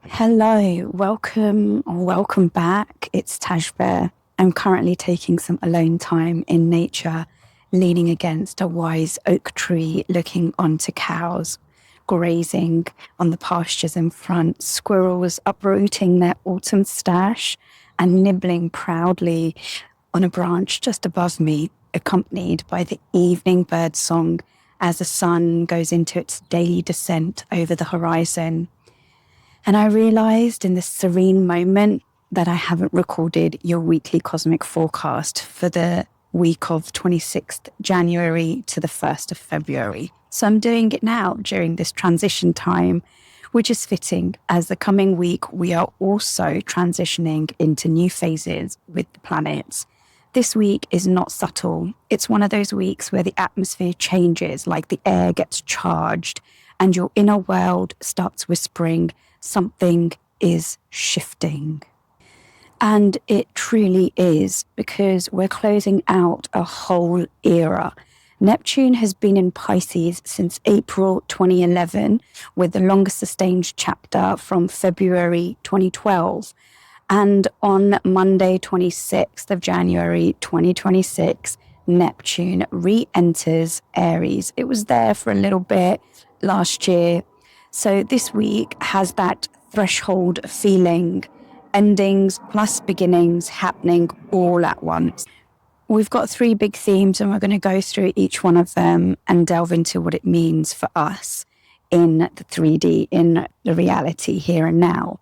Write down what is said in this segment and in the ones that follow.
Hello, welcome back. It's Tajber. I'm currently taking some alone time in nature, leaning against a wise oak tree, looking onto cows grazing on the pastures in front, squirrels uprooting their autumn stash and nibbling proudly on a branch just above me, accompanied by the evening bird song as the sun goes into its daily descent over the horizon. And I realized in this serene moment that I haven't recorded your weekly cosmic forecast for the week of 26th January to the 1st of February. So I'm doing it now during this transition time, which is fitting as the coming week we are also transitioning into new phases with the planets. This week is not subtle. It's one of those weeks where the atmosphere changes, like the air gets charged and your inner world starts whispering, something is shifting. And it truly is, because we're closing out a whole era. Neptune has been in Pisces since April 2011, with the longest sustained chapter from February 2012. And on Monday, 26th of January 2026, Neptune re-enters Aries. It was there for a little bit last year. So this week has that threshold feeling, endings plus beginnings happening all at once. We've got three big themes and we're going to go through each one of them and delve into what it means for us in the 3D, in the reality here and now.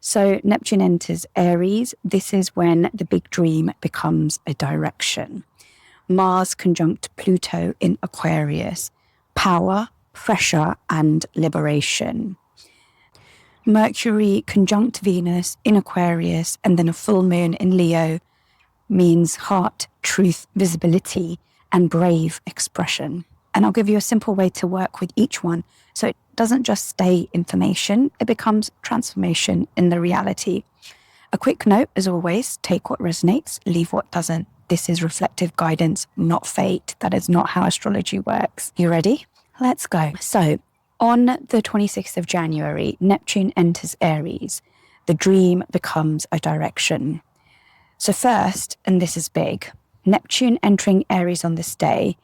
So Neptune enters Aries. This is when the big dream becomes a direction. Mars conjunct Pluto in Aquarius. Power, pressure, and liberation. Mercury conjunct Venus in Aquarius and then a full moon in Leo means heart, truth, visibility, and brave expression. And I'll give you a simple way to work with each one. So it doesn't just stay information, it becomes transformation in the reality. A quick note, as always, take what resonates, leave what doesn't. This is reflective guidance, not fate. That is not how astrology works. You ready? Let's go. So on the 26th of January, Neptune enters Aries. The dream becomes a direction. So first, and this is big, Neptune entering Aries on this day.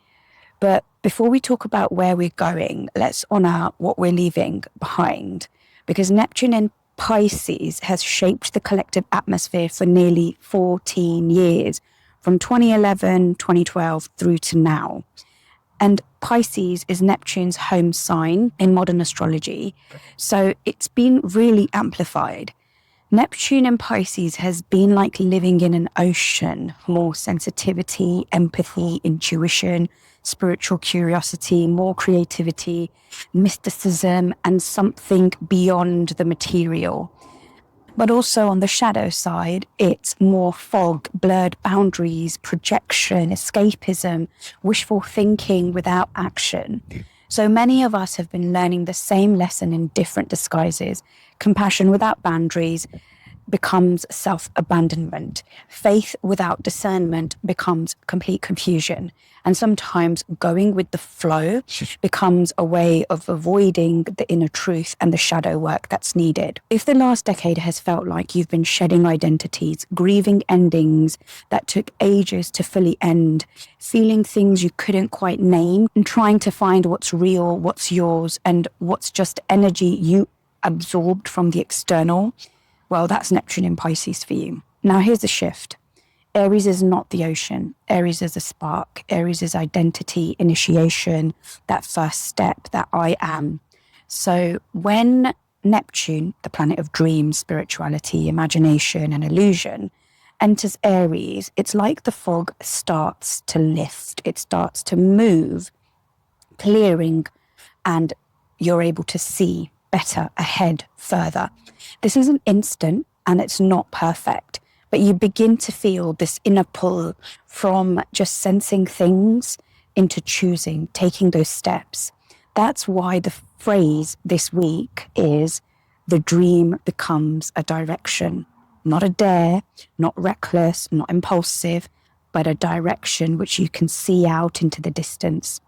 But before we talk about where we're going, let's honor what we're leaving behind. Because Neptune in Pisces has shaped the collective atmosphere for nearly 14 years, from 2011, 2012 through to now. And Pisces is Neptune's home sign in modern astrology. So it's been really amplified. Neptune in Pisces has been like living in an ocean, more sensitivity, empathy, intuition, spiritual curiosity, more creativity, mysticism, and something beyond the material. But also on the shadow side, it's more fog, blurred boundaries, projection, escapism, wishful thinking without action. So many of us have been learning the same lesson in different disguises. Compassion without boundaries becomes self-abandonment. Faith without discernment becomes complete confusion. And sometimes going with the flow becomes a way of avoiding the inner truth and the shadow work that's needed. If the last decade has felt like you've been shedding identities, grieving endings that took ages to fully end, feeling things you couldn't quite name, and trying to find what's real, what's yours, and what's just energy you absorbed from the external, well, that's Neptune in Pisces for you. Now, here's the shift. Aries is not the ocean. Aries is a spark. Aries is identity, initiation, that first step, that I am. So when Neptune, the planet of dreams, spirituality, imagination, and illusion, enters Aries, it's like the fog starts to lift. It starts to move, clearing, and you're able to see better, ahead, further. This isn't instant and it's not perfect, but you begin to feel this inner pull from just sensing things into choosing, taking those steps. That's why the phrase this week is the dream becomes a direction. Not a dare, not reckless, not impulsive, but a direction which you can see out into the distance.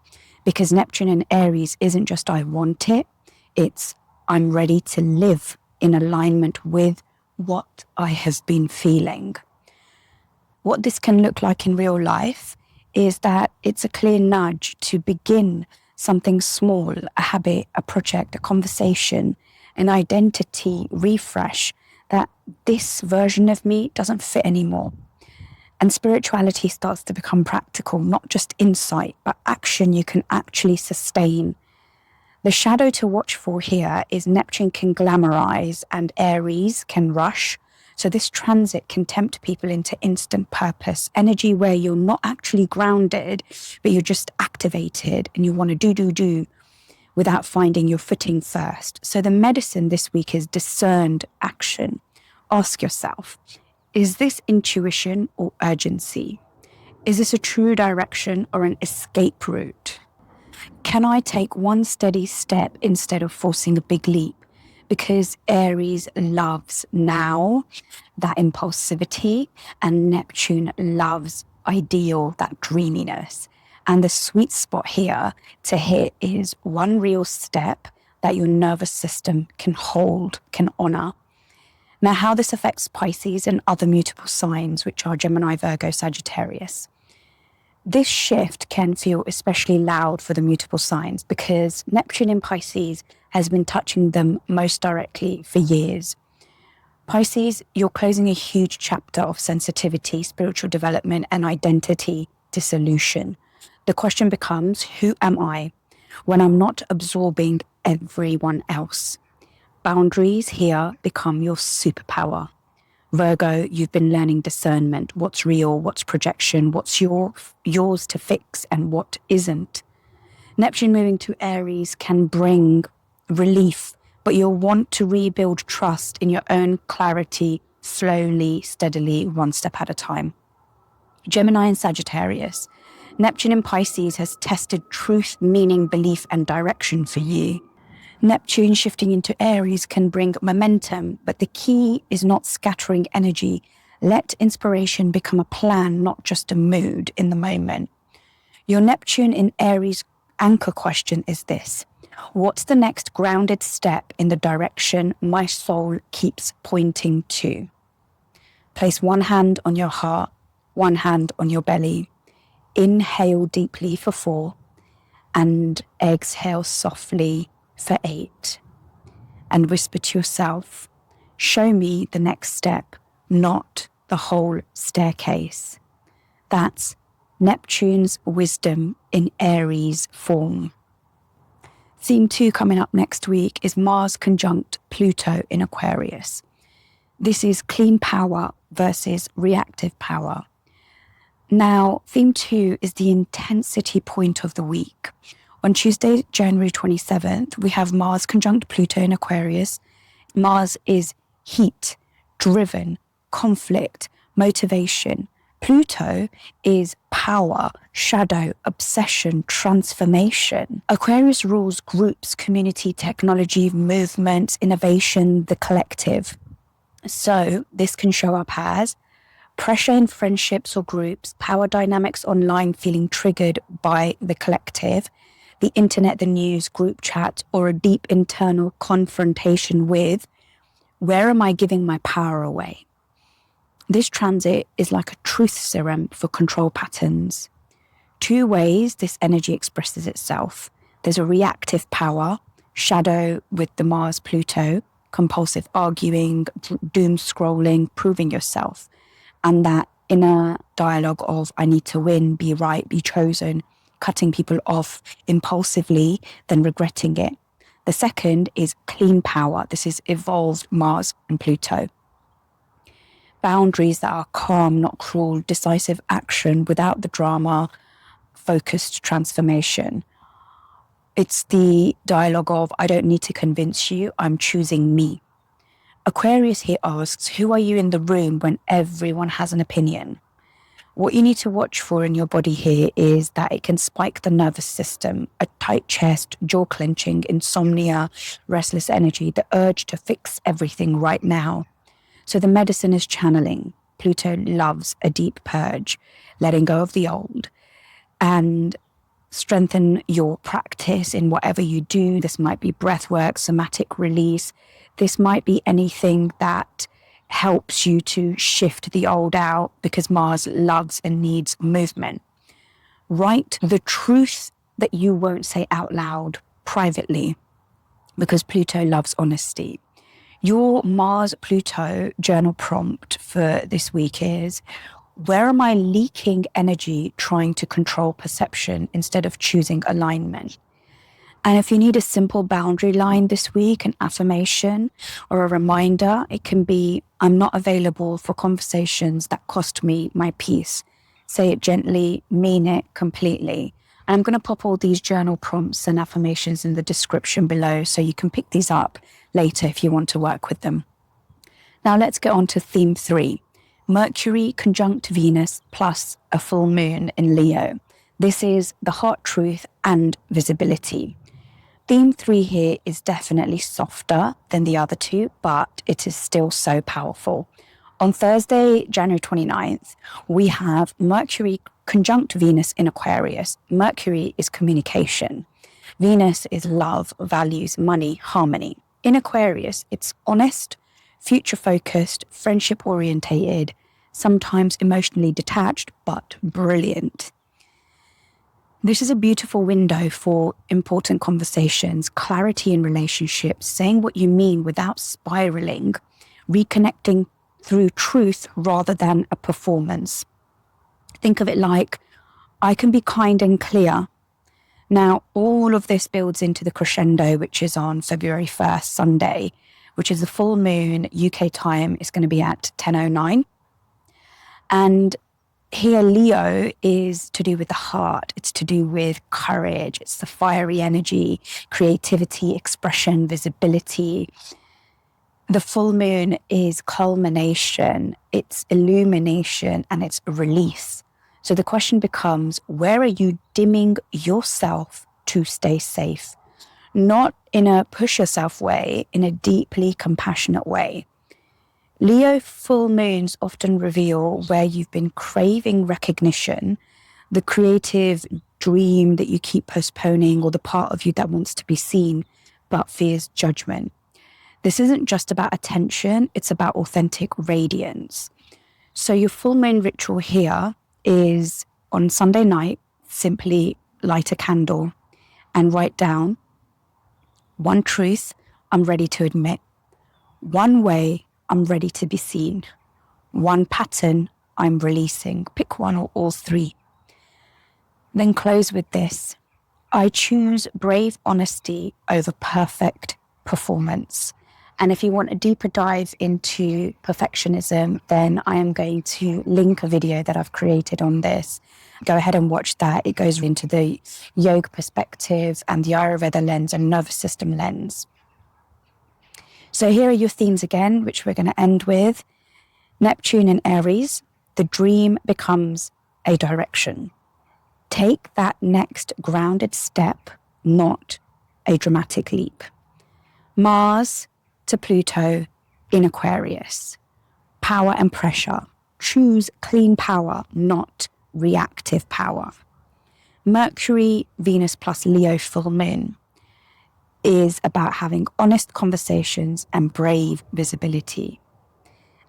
Because Neptune in Aries isn't just I want it, it's I'm ready to live in alignment with what I have been feeling. What this can look like in real life is that it's a clear nudge to begin something small, a habit, a project, a conversation, an identity refresh, that this version of me doesn't fit anymore. And spirituality starts to become practical, not just insight, but action you can actually sustain. The shadow to watch for here is Neptune can glamorize and Aries can rush. So this transit can tempt people into instant purpose, energy where you're not actually grounded, but you're just activated and you want to do without finding your footing first. So the medicine this week is discerned action. Ask yourself, is this intuition or urgency? Is this a true direction or an escape route? Can I take one steady step instead of forcing a big leap? Because Aries loves now, that impulsivity, and Neptune loves ideal, that dreaminess. And the sweet spot here to hit is one real step that your nervous system can hold, can honor. Now, how this affects Pisces and other mutable signs, which are Gemini, Virgo, Sagittarius. This shift can feel especially loud for the mutable signs because Neptune in Pisces has been touching them most directly for years. Pisces, you're closing a huge chapter of sensitivity, spiritual development, and identity dissolution. The question becomes, who am I when I'm not absorbing everyone else? Boundaries here become your superpower. Virgo, you've been learning discernment. What's real, what's projection, what's yours to fix and what isn't. Neptune moving to Aries can bring relief, but you'll want to rebuild trust in your own clarity slowly, steadily, one step at a time. Gemini and Sagittarius. Neptune in Pisces has tested truth, meaning, belief, and direction for you. Neptune shifting into Aries can bring momentum, but the key is not scattering energy. Let inspiration become a plan, not just a mood in the moment. Your Neptune in Aries anchor question is this: what's the next grounded step in the direction my soul keeps pointing to? Place one hand on your heart, one hand on your belly. Inhale deeply for 4 and exhale softly for 8. And whisper to yourself, show me the next step, not the whole staircase. That's Neptune's wisdom in Aries form. Theme 2 coming up next week is Mars conjunct Pluto in Aquarius. This is clean power versus reactive power. Now, theme 2 is the intensity point of the week. On Tuesday, January 27th, we have Mars conjunct Pluto in Aquarius. Mars is heat, driven, conflict, motivation. Pluto is power, shadow, obsession, transformation. Aquarius rules groups, community, technology, movements, innovation, the collective. So this can show up as pressure in friendships or groups, power dynamics online feeling triggered by the collective, the internet, the news, group chat, or a deep internal confrontation with, where am I giving my power away? This transit is like a truth serum for control patterns. 2 ways this energy expresses itself. There's a reactive power, shadow with the Mars Pluto, compulsive arguing, doom scrolling, proving yourself. And that inner dialogue of I need to win, be right, be chosen, cutting people off impulsively, then regretting it. The second is clean power. This is evolved Mars and Pluto. Boundaries that are calm, not cruel, decisive action without the drama, focused transformation. It's the dialogue of I don't need to convince you, I'm choosing me. Aquarius here asks, who are you in the room when everyone has an opinion? What you need to watch for in your body here is that it can spike the nervous system, a tight chest, jaw clenching, insomnia, restless energy, the urge to fix everything right now. So the medicine is channeling. Pluto loves a deep purge, letting go of the old, and strengthen your practice in whatever you do. This might be breath work, somatic release. This might be anything that helps you to shift the old out, because Mars loves and needs movement. Write the truth that you won't say out loud privately, because Pluto loves honesty. Your Mars-Pluto journal prompt for this week is, where am I leaking energy trying to control perception instead of choosing alignment? And if you need a simple boundary line this week, an affirmation or a reminder, it can be, I'm not available for conversations that cost me my peace. Say it gently, mean it completely. And I'm going to pop all these journal prompts and affirmations in the description below, so you can pick these up later if you want to work with them. Now let's get on to theme 3. Mercury conjunct Venus plus a full moon in Leo. This is the heart truth and visibility. Theme 3 here is definitely softer than the other two, but it is still so powerful. On Thursday, January 29th, we have Mercury conjunct Venus in Aquarius. Mercury is communication. Venus is love, values, money, harmony. In Aquarius, it's honest, future-focused, friendship-orientated, sometimes emotionally detached, but brilliant. This is a beautiful window for important conversations, clarity in relationships, saying what you mean without spiraling, reconnecting through truth rather than a performance. Think of it like, I can be kind and clear. Now, all of this builds into the crescendo, which is on February 1st, Sunday, which is the full moon. UK time is going to be at 10:09. And here, Leo is to do with the heart. It's to do with courage. It's the fiery energy, creativity, expression, visibility. The full moon is culmination, it's illumination, and it's release. So the question becomes, where are you dimming yourself to stay safe? Not in a push yourself way, in a deeply compassionate way. Leo full moons often reveal where you've been craving recognition, the creative dream that you keep postponing, or the part of you that wants to be seen but fears judgment. This isn't just about attention, it's about authentic radiance. So your full moon ritual here is on Sunday night, simply light a candle and write down one truth I'm ready to admit, one way I'm ready to be seen, one pattern I'm releasing. Pick one or all three. Then close with this. I choose brave honesty over perfect performance. And if you want a deeper dive into perfectionism, then I am going to link a video that I've created on this. Go ahead and watch that. It goes into the yoga perspective and the Ayurveda lens and nervous system lens. So here are your themes again, which we're going to end with. Neptune in Aries, the dream becomes a direction. Take that next grounded step, not a dramatic leap. Mars to Pluto in Aquarius. Power and pressure. Choose clean power, not reactive power. Mercury, Venus plus Leo full moon is about having honest conversations and brave visibility.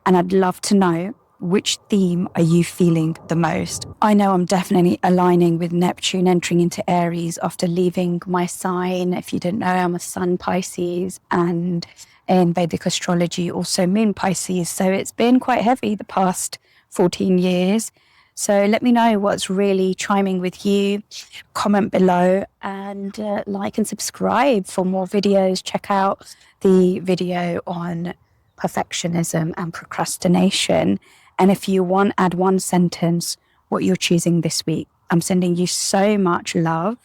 And I'd love to know, which theme are you feeling the most? I know I'm definitely aligning with Neptune entering into Aries after leaving my sign. If you didn't know, I'm a Sun Pisces, and in Vedic astrology also Moon Pisces. So it's been quite heavy the past 14 years. So let me know what's really chiming with you. Comment below and like and subscribe for more videos. Check out the video on perfectionism and procrastination. And if you want, add one sentence what you're choosing this week. I'm sending you so much love.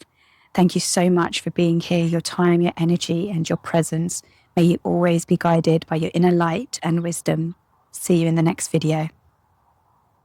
Thank you so much for being here, your time, your energy, and your presence. May you always be guided by your inner light and wisdom. See you in the next video.